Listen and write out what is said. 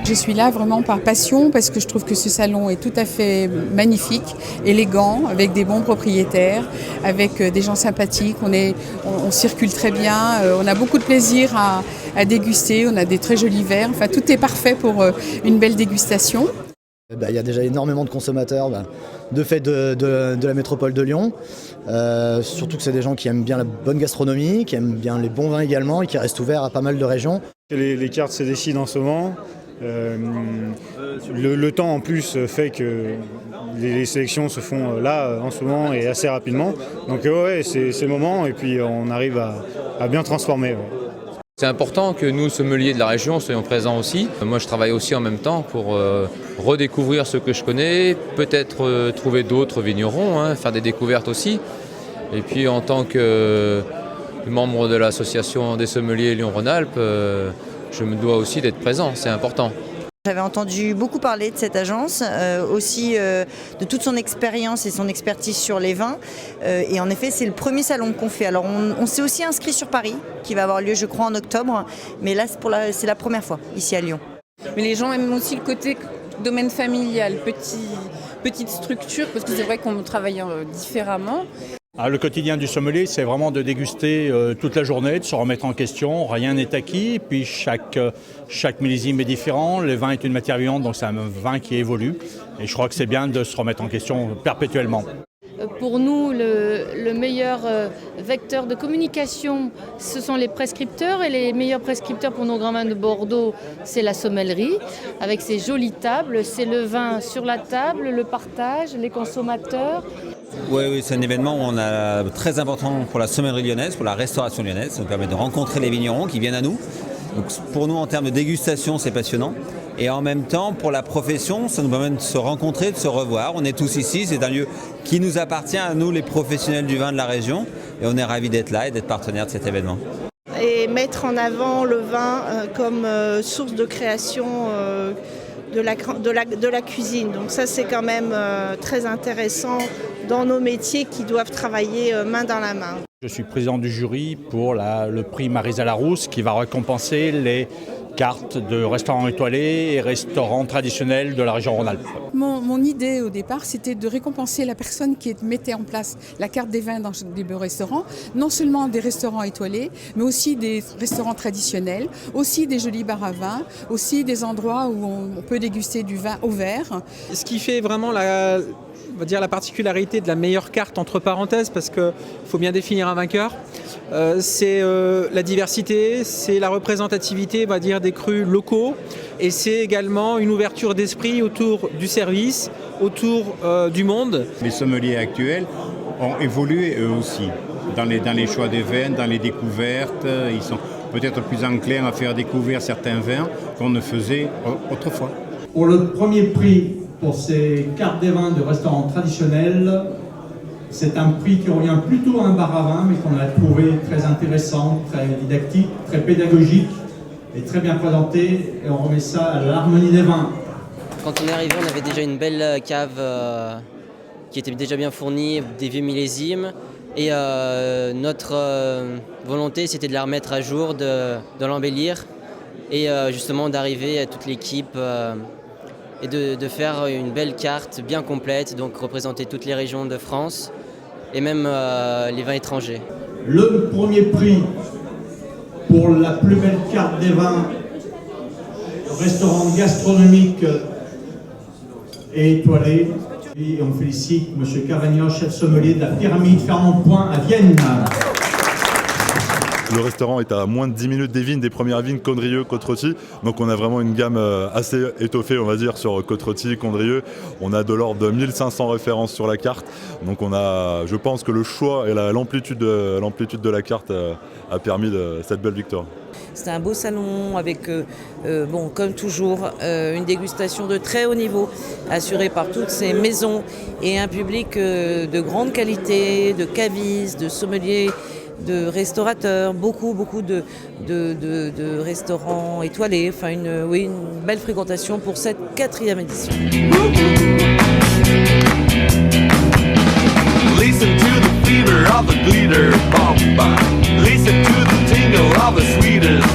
Je suis là vraiment par passion parce que je trouve que ce salon est tout à fait magnifique, élégant, avec des bons propriétaires, avec des gens sympathiques. On circule très bien, on a beaucoup de plaisir à déguster, on a des très jolis verres. Enfin, tout est parfait pour une belle dégustation. Il y a déjà énormément de consommateurs de fait de la métropole de Lyon. Surtout que c'est des gens qui aiment bien la bonne gastronomie, qui aiment bien les bons vins également et qui restent ouverts à pas mal de régions. Les cartes se décident en ce moment. Le temps en plus fait que les sélections se font là en ce moment et assez rapidement. Donc ouais, c'est le moment et puis on arrive à bien transformer. Ouais. C'est important que nous, sommeliers de la région, soyons présents aussi. Moi, je travaille aussi en même temps pour redécouvrir ce que je connais, peut-être trouver d'autres vignerons, faire des découvertes aussi. Et puis, en tant que membre de l'association des sommeliers Lyon-Rhône-Alpes, je me dois aussi d'être présent, c'est important. J'avais entendu beaucoup parler de cette agence, aussi de toute son expérience et son expertise sur les vins. Et en effet, c'est le premier salon qu'on fait. Alors on s'est aussi inscrit sur Paris, qui va avoir lieu je crois en octobre. Mais là, c'est la première fois ici à Lyon. Mais les gens aiment aussi le côté domaine familial, petite structure, parce que c'est vrai qu'on travaille différemment. Le quotidien du sommelier, c'est vraiment de déguster toute la journée, de se remettre en question, rien n'est acquis, puis chaque millésime est différent, le vin est une matière vivante, donc c'est un vin qui évolue, et je crois que c'est bien de se remettre en question perpétuellement. Pour nous, le meilleur vecteur de communication, ce sont les prescripteurs, et les meilleurs prescripteurs pour nos grands vins de Bordeaux, c'est la sommellerie, avec ses jolies tables, c'est le vin sur la table, le partage, les consommateurs. Oui, c'est un événement où on a très important pour la sommellerie lyonnaise, pour la restauration lyonnaise. Ça nous permet de rencontrer les vignerons qui viennent à nous. Donc pour nous, en termes de dégustation, c'est passionnant. Et en même temps, pour la profession, ça nous permet de se rencontrer, de se revoir. On est tous ici, c'est un lieu qui nous appartient à nous, les professionnels du vin de la région. Et on est ravis d'être là et d'être partenaire de cet événement. Et mettre en avant le vin comme source de création de la cuisine. Donc ça, c'est quand même très intéressant dans nos métiers qui doivent travailler main dans la main. Je suis président du jury pour le prix Marisa Larousse qui va récompenser les cartes de restaurants étoilés et restaurants traditionnels de la région Rhône-Alpes. Mon idée au départ, c'était de récompenser la personne qui mettait en place la carte des vins dans des beaux restaurants, non seulement des restaurants étoilés, mais aussi des restaurants traditionnels, aussi des jolis bars à vin, aussi des endroits où on peut déguster du vin au verre. Ce qui fait vraiment la particularité de la meilleure carte, entre parenthèses, parce qu'il faut bien définir un vainqueur, c'est la diversité, c'est la représentativité, on va dire, des crus locaux, et c'est également une ouverture d'esprit autour du service, autour du monde. Les sommeliers actuels ont évolué eux aussi, dans les choix des vins, dans les découvertes. Ils sont peut-être plus enclins à faire découvrir certains vins qu'on ne faisait autrefois. Pour le premier prix, pour ces cartes des vins de restaurants traditionnels, c'est un prix qui revient plutôt à un bar à vin, mais qu'on a trouvé très intéressant, très didactique, très pédagogique et très bien présenté. Et on remet ça à l'harmonie des vins. Quand on est arrivé, on avait déjà une belle cave qui était déjà bien fournie, des vieux millésimes. Et notre volonté, c'était de la remettre à jour, de l'embellir et justement d'arriver à toute l'équipe et de faire une belle carte bien complète, donc représenter toutes les régions de France et même les vins étrangers. Le premier prix pour la plus belle carte des vins, restaurant gastronomique et étoilé. Et on félicite M. Cavagna, chef sommelier de la pyramide Fernand Point à Vienne. Le restaurant est à moins de 10 minutes des vignes, des premières vignes Condrieu, Côte-Rôtie. Donc on a vraiment une gamme assez étoffée, on va dire, sur Côte-Rôtie, Condrieu. On a de l'ordre de 1500 références sur la carte. Donc je pense que le choix et l'amplitude de la carte a permis cette belle victoire. C'était un beau salon avec, comme toujours, une dégustation de très haut niveau, assurée par toutes ces maisons et un public de grande qualité, de cavistes, de sommeliers, de restaurateurs, beaucoup de restaurants étoilés, enfin une belle fréquentation pour cette 4e édition. Listen to the fever of the glitter bomb. Listen to the tingle of the sweetest